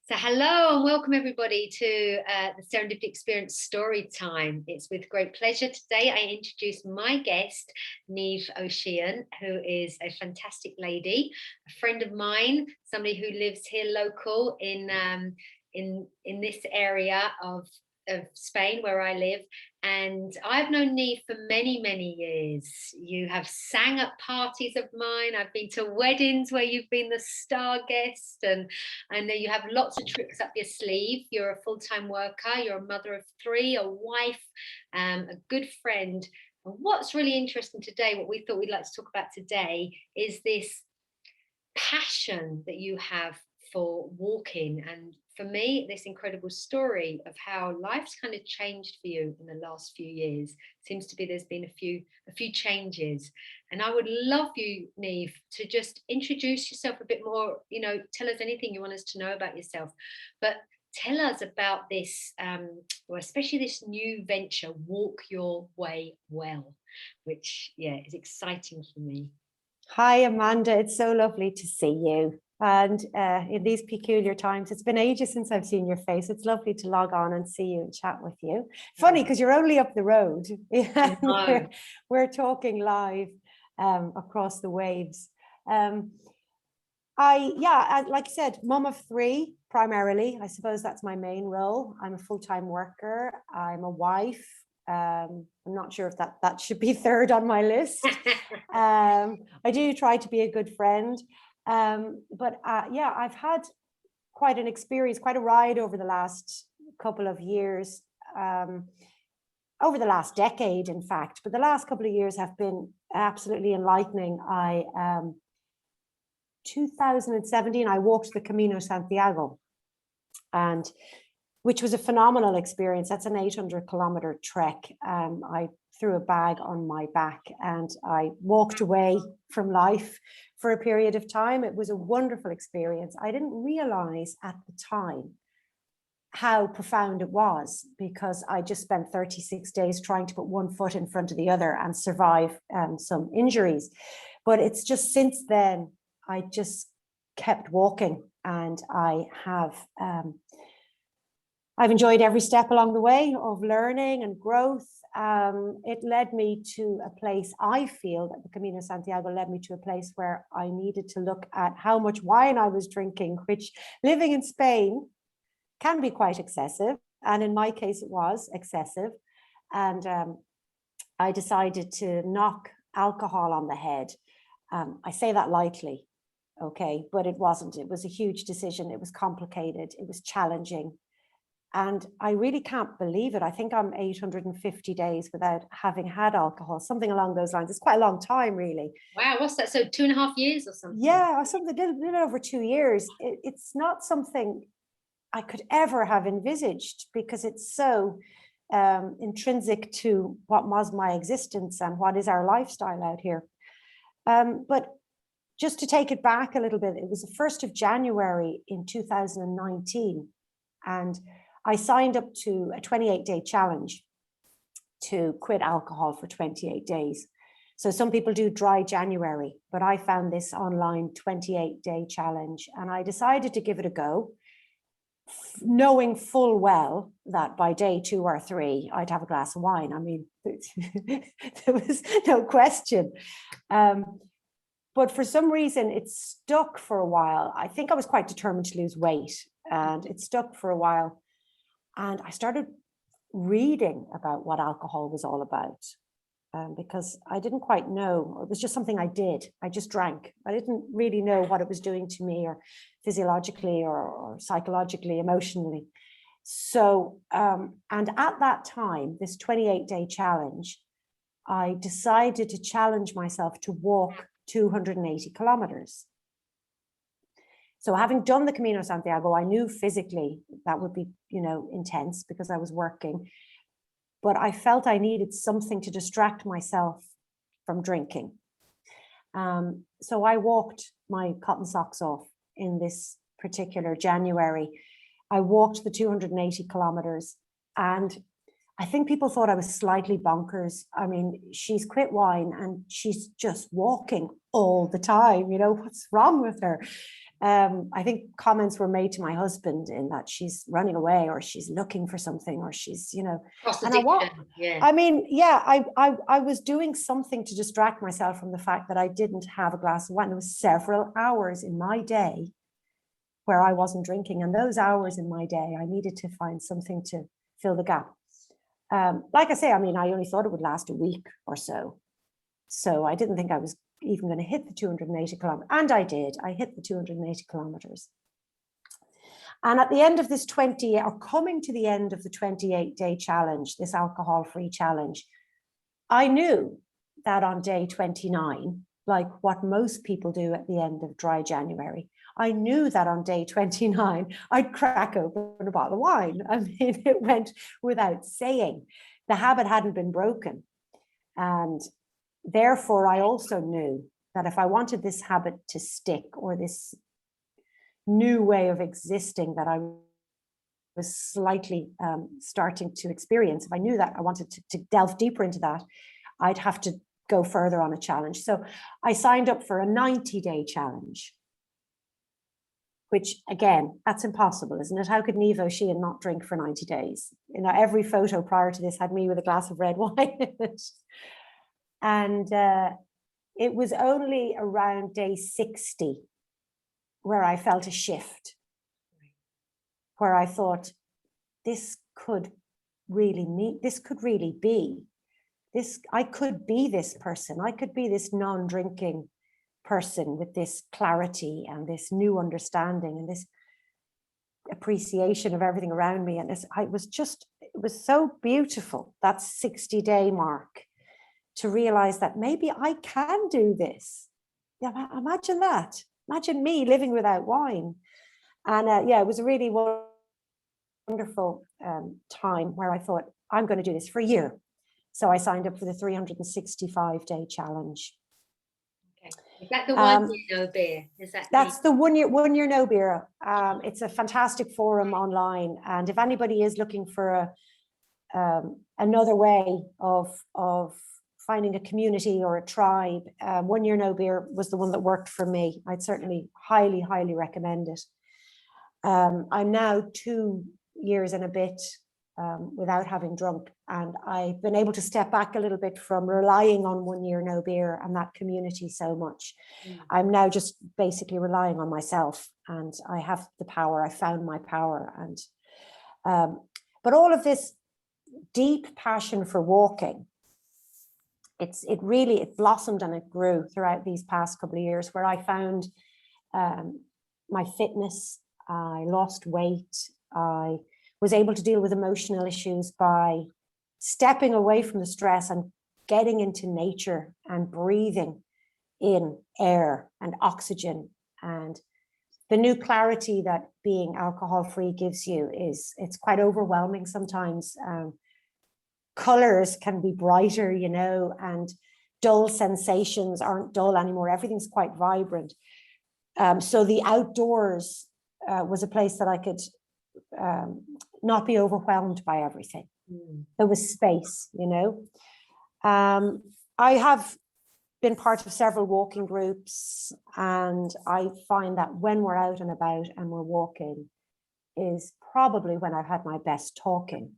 So hello and welcome everybody to the Serendipity Story Time. It's with great pleasure today I introduce my guest, Niamh O'Sheehan, who is a fantastic lady, a friend of mine, somebody who lives here local in this area of Spain where I live, and I've known Niamh for many years. You have sang at parties of mine. I've been to weddings where you've been the star guest, and I know you have lots of tricks up your sleeve. You're a full-time worker, you're a mother of three, a wife, a good friend. And what's really interesting today, what we thought we'd like to talk about today, is this passion that you have for walking, and for me this incredible story of how life's kind of changed for you in the last few years. Seems to be there's been a few changes, and I would love you, Niamh, to just introduce yourself a bit more. Tell us anything you want us to know about yourself, but tell us about this or especially this new venture, Walk Your Way Well, which is exciting for me. Hi, Amanda. It's so lovely to see you. And in these peculiar times, it's been ages since I've seen your face. It's lovely to log on and see you and chat with you. Funny, because you're only up the road. We're talking live across the waves. Like I said, mum of three, primarily. I suppose that's my main role. I'm a full-time worker. I'm a wife. I'm not sure if that should be third on my list. I do try to be a good friend. But I've had quite an experience, quite a ride over the last couple of years, over the last decade, in fact. But the last couple of years have been absolutely enlightening. 2017, I walked the Camino Santiago, which was a phenomenal experience. That's an 800-kilometer trek. I threw a bag on my back and I walked away from life for a period of time. It was a wonderful experience. I didn't realize at the time how profound it was, because I just spent 36 days trying to put one foot in front of the other and survive some injuries. But it's just since then, I just kept walking, and I've enjoyed every step along the way of learning and growth. It led me to a place, I feel that the Camino Santiago led me to a place where I needed to look at how much wine I was drinking, which, living in Spain, can be quite excessive. And in my case, it was excessive. And I decided to knock alcohol on the head. I say that lightly, okay, but it wasn't. It was a huge decision. It was complicated. It was challenging. And I really can't believe it. I think I'm 850 days without having had alcohol, something along those lines. It's quite a long time, really. Wow, what's that? So 2.5 years or something? Yeah, something a little over 2 years. It's not something I could ever have envisaged, because it's so intrinsic to what was my existence and what is our lifestyle out here. But just to take it back a little bit, it was the 1st of January in 2019. And I signed up to a 28-day challenge to quit alcohol for 28 days. So some people do dry January, but I found this online 28-day challenge, and I decided to give it a go, knowing full well that by day 2 or 3, I'd have a glass of wine. I mean, there was no question. But for some reason, it stuck for a while. I think I was quite determined to lose weight, and it stuck for a while. And I started reading about what alcohol was all about, because I didn't quite know. It was just something I did. I just drank. I didn't really know what it was doing to me, or physiologically or psychologically, emotionally. So, and at that time, this 28-day challenge, I decided to challenge myself to walk 280 kilometers. So having done the Camino Santiago, I knew physically that would be, intense, because I was working, but I felt I needed something to distract myself from drinking. So I walked my cotton socks off in this particular January. I walked the 280 kilometers, and I think people thought I was slightly bonkers. I mean, she's quit wine and she's just walking all the time. What's wrong with her? I think comments were made to my husband in that she's running away, or she's looking for something, or she's, you know, and I mean, yeah, I was doing something to distract myself from the fact that I didn't have a glass of wine. There was several hours in my day where I wasn't drinking, and those hours in my day, I needed to find something to fill the gap. Like I say, I mean, I only thought it would last a week or so. So I didn't think I was even going to hit the 280 kilometers. And I did. I hit the 280 kilometers. And at the end of this coming to the end of the 28-day challenge, this alcohol-free challenge, I knew that on day 29, like what most people do at the end of dry January, I knew that on day 29, I'd crack open a bottle of wine. I mean, it went without saying. The habit hadn't been broken. And therefore, I also knew that if I wanted this habit to stick, or this new way of existing that I was slightly starting to experience, if I knew that I wanted to delve deeper into that, I'd have to go further on a challenge. So I signed up for a 90-day challenge, which again, that's impossible, isn't it? How could Niamh O'Sheehan not drink for 90 days? You know, every photo prior to this had me with a glass of red wine in it. And it was only around day 60 where I felt a shift, where I thought, this could really be this. I could be this person. I could be this non-drinking person with this clarity and this new understanding and this appreciation of everything around me. And it was so beautiful, that 60-day mark, to realize that maybe I can do this. Yeah, imagine that. Imagine me living without wine. And yeah, it was a really wonderful time where I thought, I'm going to do this for a year. So I signed up for the 365-day challenge. Okay. Is that the 1 year no beer? That's the 1 year no beer. It's a fantastic forum online. And if anybody is looking for another way of finding a community or a tribe, 1 year no beer was the one that worked for me. I'd certainly highly, highly recommend it. I'm now 2 years and a bit without having drunk, and I've been able to step back a little bit from relying on 1 year no beer and that community so much. I'm now just basically relying on myself, and I have the power. I found my power. And but all of this deep passion for walking, it blossomed and it grew throughout these past couple of years, where I found my fitness. I lost weight. I was able to deal with emotional issues by stepping away from the stress and getting into nature and breathing in air and oxygen. And the new clarity that being alcohol-free gives you it's quite overwhelming sometimes. Colors can be brighter, you know, and dull sensations aren't dull anymore. Everything's quite vibrant. So the outdoors was a place that I could not be overwhelmed by everything. There was space, you know. I have been part of several walking groups, and I find that when we're out and about and we're walking is probably when I've had my best talking.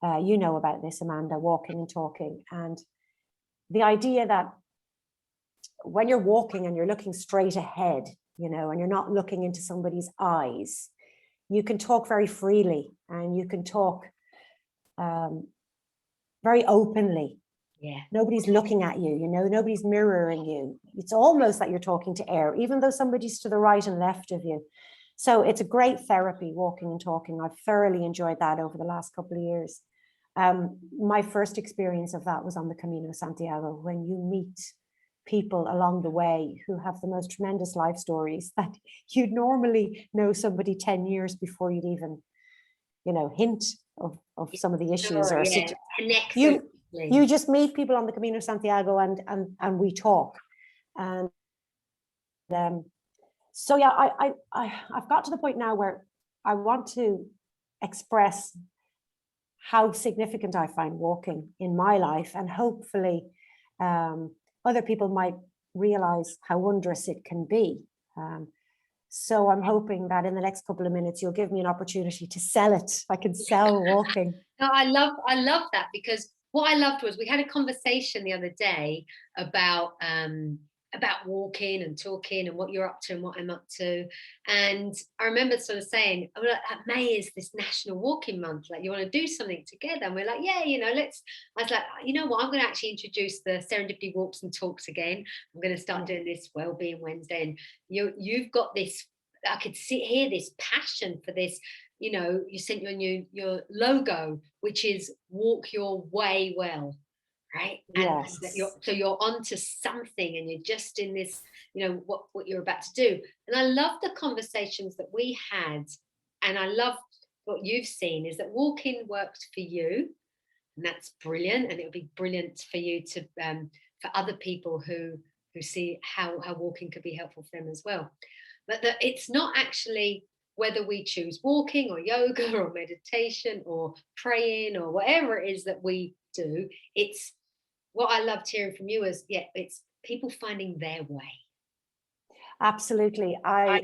You know about this, Amanda, walking and talking. And the idea that when you're walking and you're looking straight ahead, you know, and you're not looking into somebody's eyes, you can talk very freely, and you can talk very openly. Yeah. Nobody's looking at you, you know, nobody's mirroring you. It's almost like you're talking to air, even though somebody's to the right and left of you. So it's a great therapy, walking and talking. I've thoroughly enjoyed that over the last couple of years. My first experience of that was on the Camino Santiago, when you meet people along the way who have the most tremendous life stories that you'd normally know somebody 10 years before you'd even, you know, hint of some of the issues. Sure, or yeah. you just meet people on the Camino Santiago and we talk. And so yeah, I've got to the point now where I want to express how significant I find walking in my life, and hopefully other people might realize how wondrous it can be. So I'm hoping that in the next couple of minutes, you'll give me an opportunity to sell it. I can sell walking. No, I love that, because what I loved was we had a conversation the other day about walking and talking and what you're up to and what I'm up to. And I remember sort of saying, oh, look, May is this National Walking Month. Like, you want to do something together? And we're like, yeah, let's. I was like, you know what? I'm going to actually introduce the Serendipity Walks and Talks again. I'm going to start doing this Wellbeing Wednesday. And you've got this. I could hear this passion for this. You sent your logo, which is walk your way well, right? Yes. And you're onto something, and you're just in this, what you're about to do. And I love the conversations that we had, and I love what you've seen is that walking worked for you, and that's brilliant. And it would be brilliant for you to for other people who see how walking could be helpful for them as well. But that it's not actually whether we choose walking or yoga or meditation or praying or whatever it is that we do. It's what I loved hearing from you is, it's people finding their way. Absolutely. I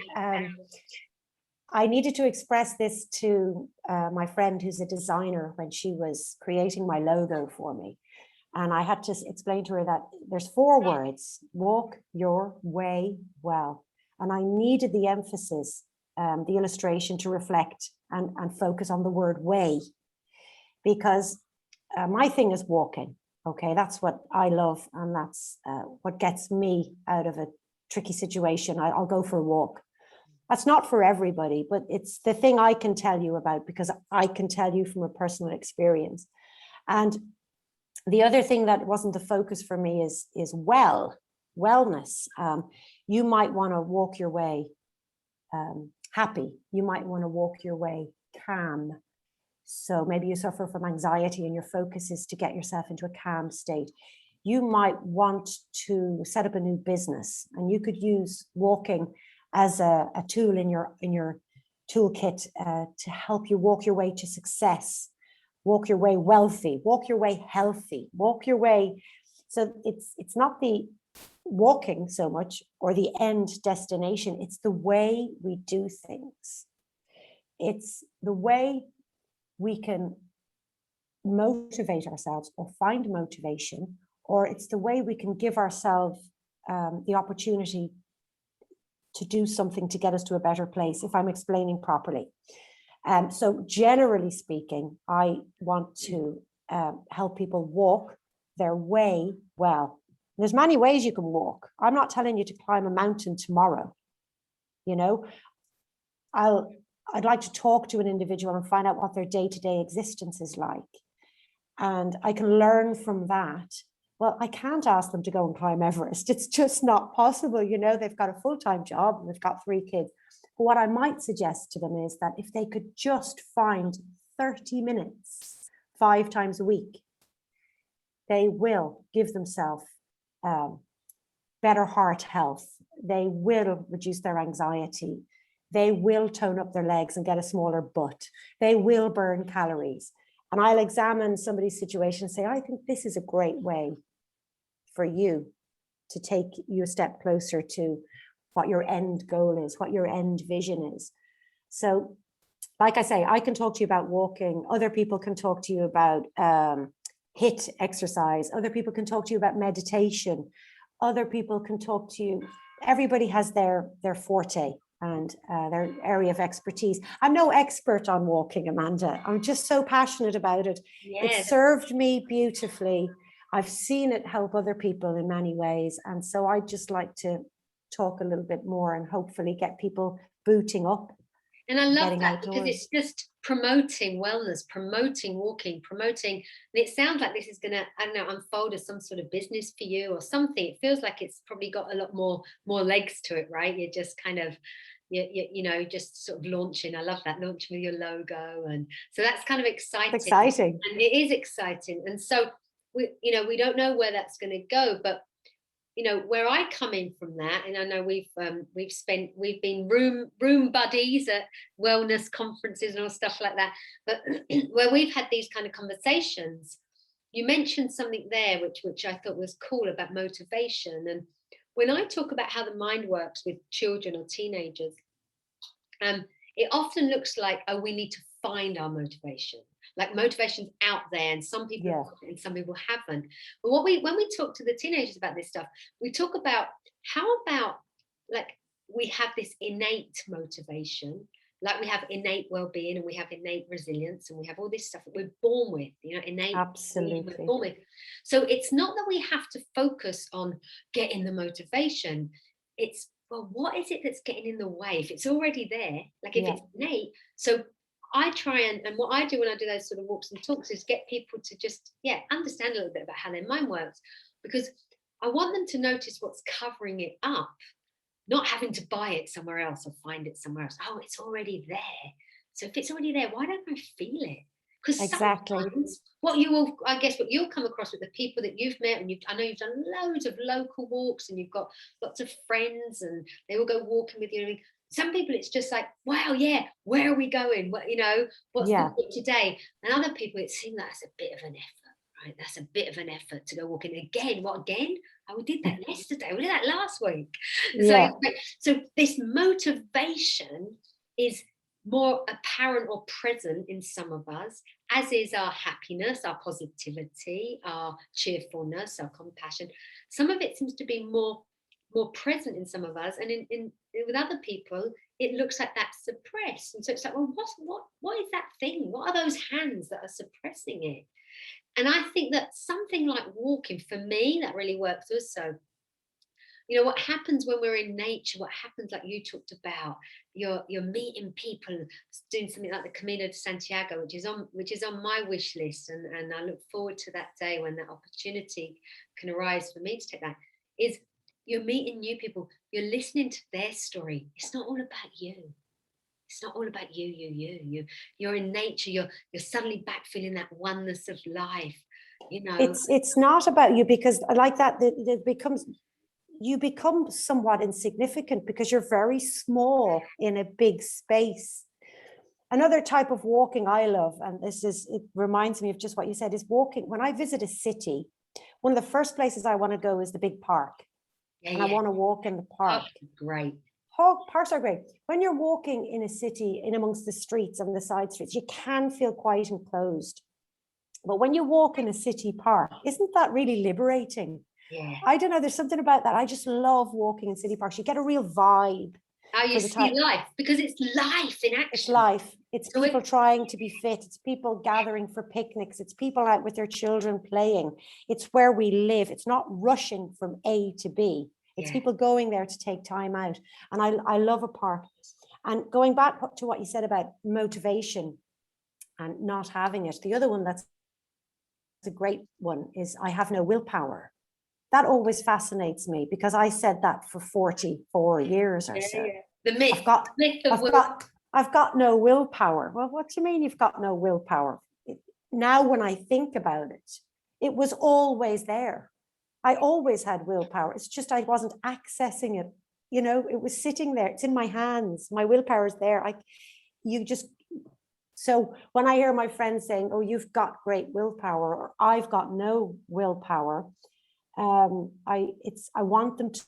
needed to express this to my friend who's a designer when she was creating my logo for me. And I had to explain to her that there's 4 words: walk your way well. And I needed the emphasis, the illustration to reflect and focus on the word way, because my thing is walking. Okay, that's what I love, and that's what gets me out of a tricky situation. I'll go for a walk. That's not for everybody, but it's the thing I can tell you about, because I can tell you from a personal experience. And the other thing that wasn't the focus for me is wellness. You might want to walk your way happy. You might want to walk your way calm. So maybe you suffer from anxiety and your focus is to get yourself into a calm state. You might want to set up a new business, and you could use walking as a tool in your toolkit to help you walk your way to success, walk your way wealthy, walk your way healthy, walk your way. So it's not the walking so much or the end destination, it's the way we do things. It's the way we can motivate ourselves or find motivation, or it's the way we can give ourselves the opportunity to do something to get us to a better place, if I'm explaining properly. So generally speaking, I want to help people walk their way well. There's many ways you can walk. I'm not telling you to climb a mountain tomorrow. I'd like to talk to an individual and find out what their day-to-day existence is like. And I can learn from that. Well, I can't ask them to go and climb Everest. It's just not possible. They've got a full-time job and they've got 3 kids. But what I might suggest to them is that if they could just find 30 minutes 5 times a week, they will give themselves better heart health. They will reduce their anxiety. They will tone up their legs and get a smaller butt. They will burn calories. And I'll examine somebody's situation and say, I think this is a great way for you to take you a step closer to what your end goal is, what your end vision is. So, like I say, I can talk to you about walking. Other people can talk to you about HIIT exercise. Other people can talk to you about meditation. Other people can talk to you. Everybody has their forte and their area of expertise. I'm no expert on walking, Amanda. I'm just so passionate about it. Yes. It served me beautifully. I've seen it help other people in many ways. And so I'd just like to talk a little bit more and hopefully get people booting up. And I love that outdoors, because it's just promoting wellness, promoting walking, promoting, and it sounds like this is going to, I don't know, unfold as some sort of business for you or something. It feels like it's probably got a lot more legs to it, right? You're just kind of, just sort of launching. I love that, launching with your logo. And so that's kind of exciting. It's exciting. And it is exciting. And so, we don't know where that's going to go, but where I come in from that, and I know we've been room buddies at wellness conferences and all stuff like that, but where we've had these kind of conversations, you mentioned something there which I thought was cool about motivation. And when I talk about how the mind works with children or teenagers, It often looks like, oh, we need to find our motivation. Like motivation's out there, and some people have got it and some people haven't. But when we talk to the teenagers about this stuff, we talk about how about like we have this innate motivation, like we have innate well-being and we have innate resilience and we have all this stuff that we're born with, innate. Absolutely. We're born with. So it's not that we have to focus on getting the motivation. It's, well, what is it that's getting in the way? If it's already there, like if it's innate. So I try and what I do when I do those sort of walks and talks is get people to just, understand a little bit about how their mind works, because I want them to notice what's covering it up, not having to buy it somewhere else or find it somewhere else. Oh, it's already there. So if it's already there, why don't I feel it? Because sometimes what you'll come across with the people that you've met, and I know you've done loads of local walks and you've got lots of friends and they will go walking with you. Some people, it's just like, wow, where are we going? What, what's the bit today? And other people, it seems like that's a bit of an effort, right? That's a bit of an effort to go walking again. What again? Oh, we did that yesterday. We did that last week. So this motivation is more apparent or present in some of us, as is our happiness, our positivity, our cheerfulness, our compassion. Some of it seems to be more present in some of us, and in with other people it looks like that's suppressed. And so it's like, well, what is that thing? What are those hands that are suppressing it? And I think that something like walking, for me, that really works also. What happens when we're in nature, what happens, like you talked about, you're meeting people, doing something like the Camino de Santiago, which is on my wish list, and I look forward to that day when that opportunity can arise for me to take that, is you're meeting new people, you're listening to their story. It's not all about you. It's not all about you're in nature, you're suddenly back feeling that oneness of life. It's not about you, because I like that it becomes, you become somewhat insignificant because you're very small in a big space. Another type of walking I love, and it reminds me of just what you said, is walking. When I visit a city, one of the first places I want to go is the big park. I want to walk in the park. Oh, great. Parks are great. When you're walking in a city, in amongst the streets and the side streets, you can feel quiet and closed. But when you walk in a city park, isn't that really liberating? Yeah. I don't know, there's something about that. I just love walking in city parks. You get a real vibe. How you see life, because it's life in action. It's life. It's people trying to be fit. It's people gathering for picnics. It's people out with their children playing. It's where we live. It's not rushing from A to B. It's people going there to take time out. And I love a park. And going back to what you said about motivation and not having it, the other one that's a great one is I have no willpower. That always fascinates me, because I said that for 44 years or so. The myth. I've got no willpower. Well, what do you mean you've got no willpower? Now, when I think about it, it was always there. I always had willpower. It's just I wasn't accessing it. It was sitting there. It's in my hands. My willpower is there. So when I hear my friends saying, "Oh, you've got great willpower," or "I've got no willpower," I want them to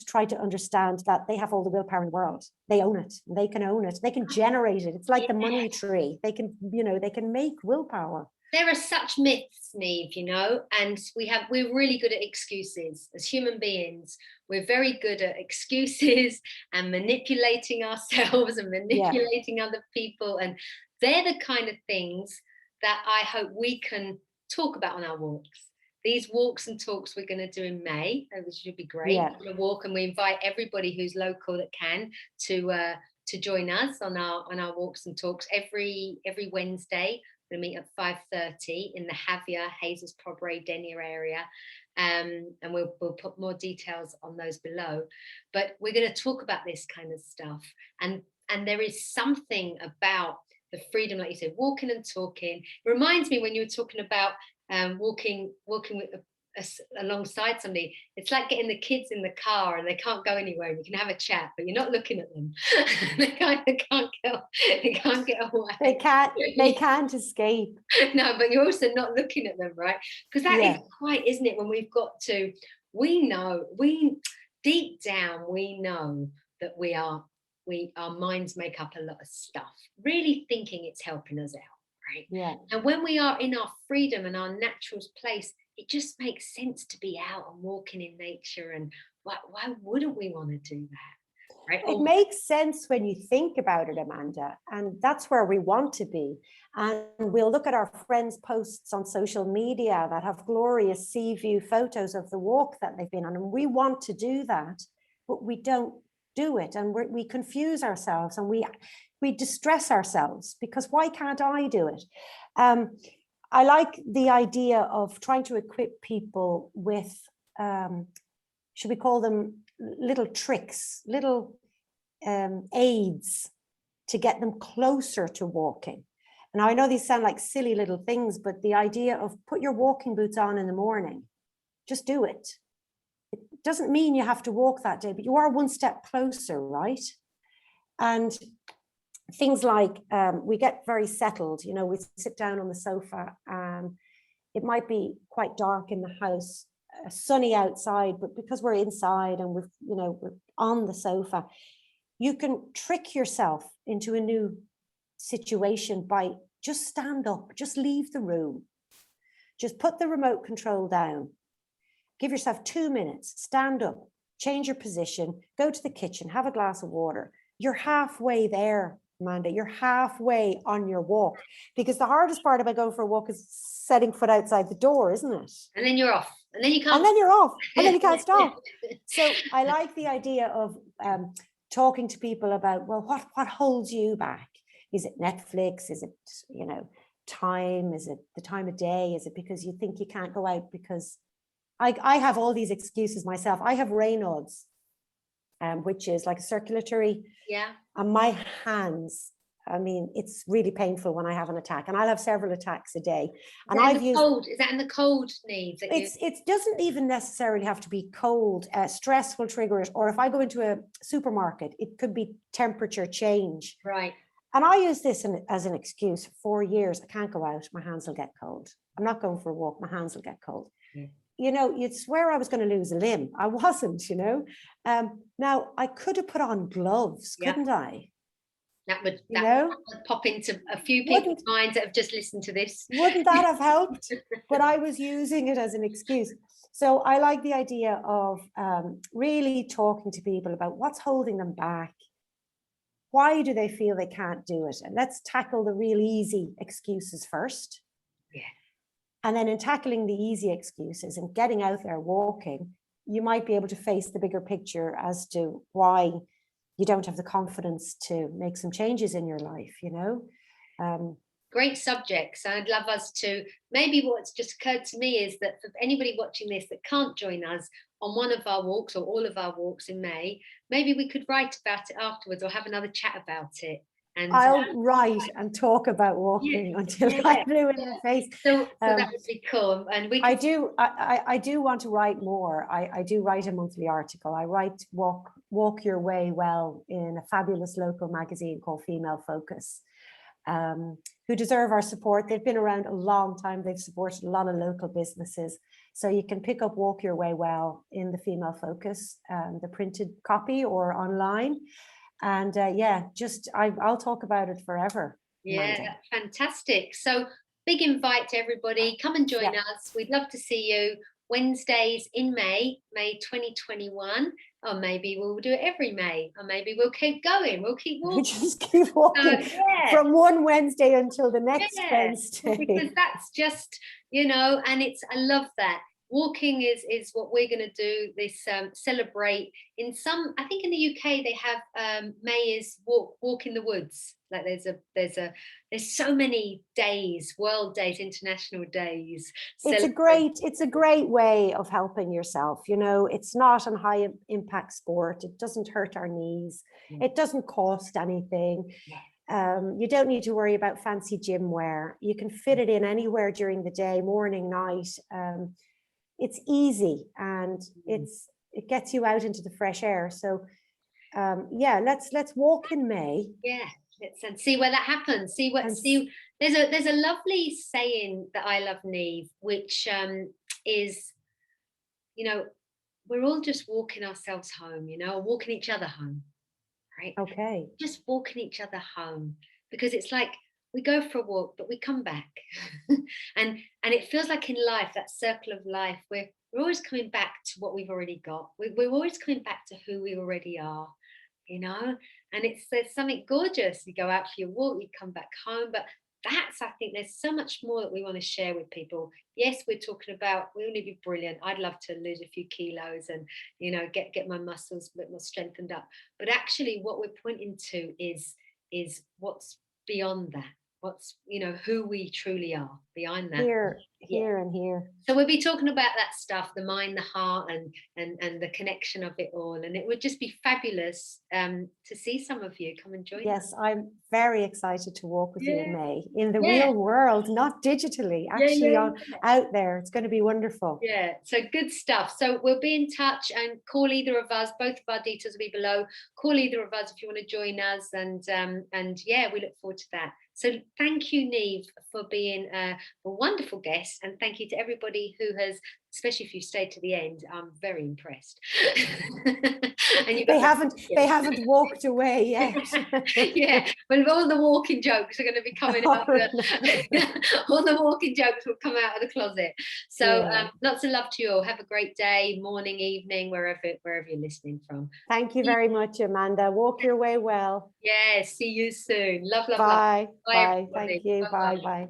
try to understand that they have all the willpower in the world. They own it. They can own it. They can generate it. It's like the money tree. They can make willpower. There are such myths, Niamh, and we're really good at excuses. As human beings, we're very good at excuses and manipulating ourselves and manipulating other people. And they're the kind of things that I hope we can talk about on our walks. These walks and talks we're going to do in May, which should be great. We're going to walk, and we invite everybody who's local that can to join us on our walks and talks every Wednesday. We're going to meet at 5:30 in the Javier, Hazes, Pobre, Denier area. And we'll put more details on those below. But we're going to talk about this kind of stuff. And there is something about the freedom, like you said, walking and talking. It reminds me when you were talking about walking with alongside somebody. It's like getting the kids in the car and they can't go anywhere. You can have a chat, but you're not looking at them. They can't get away. They can't escape. No, but you're also not looking at them, right? Because that is quite, isn't it? When we've got to, deep down we know that we are our minds make up a lot of stuff, really thinking it's helping us out, right? Yeah. And when we are in our freedom and our natural place, it just makes sense to be out and walking in nature. And why wouldn't we want to do that? Right? It makes sense when you think about it, Amanda, and that's where we want to be. And we'll look at our friends' posts on social media that have glorious sea view photos of the walk that they've been on, and we want to do that, but we don't do it, and we confuse ourselves, and we distress ourselves because why can't I do it? I like the idea of trying to equip people with, should we call them little tricks, little aids to get them closer to walking. And I know these sound like silly little things, but the idea of put your walking boots on in the morning, just do it. It doesn't mean you have to walk that day, but you are one step closer, right? And things like we get very settled, you know, we sit down on the sofa and it might be quite dark in the house, sunny outside, but because we're inside and we're on the sofa, you can trick yourself into a new situation by just stand up, just leave the room, just put the remote control down, give yourself 2 minutes, stand up, change your position, go to the kitchen, have a glass of water. You're halfway there, Amanda, you're halfway on your walk, because the hardest part about going for a walk is setting foot outside the door, isn't it? And then you're off, and then you can't. And then you're off, and then you can't stop. So I like the idea of talking to people about, well, what holds you back? Is it Netflix? Is it, time? Is it the time of day? Is it because you think you can't go out? Because I have all these excuses myself. I have Raynaud's, which is like a circulatory. Yeah. And my hands, I mean, it's really painful when I have an attack, and I'll have several attacks a day. And I've used cold. Is that in the cold, Niamh? It doesn't even necessarily have to be cold. Stress will trigger it. Or if I go into a supermarket, it could be temperature change. Right. And I use this as an excuse for years. I can't go out. My hands will get cold. I'm not going for a walk. My hands will get cold. Yeah. You'd swear I was going to lose a limb. I wasn't, Now, I could have put on gloves, couldn't I? That would pop into a few people's minds that have just listened to this. Wouldn't that have helped? But I was using it as an excuse. So I like the idea of really talking to people about what's holding them back. Why do they feel they can't do it? And let's tackle the real easy excuses first. Yeah. And then in tackling the easy excuses and getting out there walking, you might be able to face the bigger picture as to why you don't have the confidence to make some changes in your life, Great subjects. I'd love us to, maybe what's just occurred to me is that for anybody watching this that can't join us on one of our walks or all of our walks in May, maybe we could write about it afterwards or have another chat about it. And I'll write and talk about walking until I'm blue in the face. So that would be cool. And we I do want to write more. I do write a monthly article. I write Walk Your Way Well in a fabulous local magazine called Female Focus, who deserve our support. They've been around a long time. They've supported a lot of local businesses. So you can pick up Walk Your Way Well in the Female Focus, the printed copy or online. And I'll talk about it forever. Yeah, Amanda. Fantastic. So big invite to everybody. Come and join us. We'd love to see you Wednesdays in May 2021. Or maybe we'll do it every May. Or maybe we'll keep going. We'll keep walking. Just keep walking from one Wednesday until the next Wednesday. Because that's just, and I love that. Walking is what we're going to do. This celebrate in some. I think in the UK they have May is walk in the woods. Like there's so many days, world days, international days. It's a great way of helping yourself. It's not a high impact sport. It doesn't hurt our knees. It doesn't cost anything. You don't need to worry about fancy gym wear. You can fit it in anywhere during the day, morning, night. It's easy and it gets you out into the fresh air. So let's walk in May. And see where that happens. There's a lovely saying that I love, Niamh, which is, we're all just walking ourselves home, or walking each other home, right? Okay. Just walking each other home, because it's like we go for a walk, but we come back. and it feels like in life, that circle of life, we're always coming back to what we've already got. We're always coming back to who we already are, you know? And there's something gorgeous. You go out for your walk, you come back home, but I think there's so much more that we want to share with people. Yes, we're talking about, we want to be brilliant. I'd love to lose a few kilos and, you know, get my muscles a bit more strengthened up. But actually what we're pointing to is what's beyond that. What's, you know, who we truly are behind that. Here and here. So we'll be talking about that stuff, the mind, the heart, and the connection of it all. And it would just be fabulous to see some of you come and join us. Yes, I'm very excited to walk with you in May, in the Yeah. real world, not digitally, actually out there. It's going to be wonderful. Yeah, so good stuff. So we'll be in touch, and call either of us. Both of our details will be below. Call either of us if you want to join us, and yeah, we look forward to that. So thank you, Niamh, for being a wonderful guest, and thank you to everybody who has, especially if you stayed to the end. I'm very impressed. And they haven't walked away yet. Yeah, well, all the walking jokes are going to be coming out. All the walking jokes will come out of the closet. So lots of love to you all. Have a great day, morning, evening, wherever you're listening from. Thank you very much, Amanda. Walk your way well. Yeah, see you soon. Love, love, Bye. love. Bye. Thank you. Bye. Bye.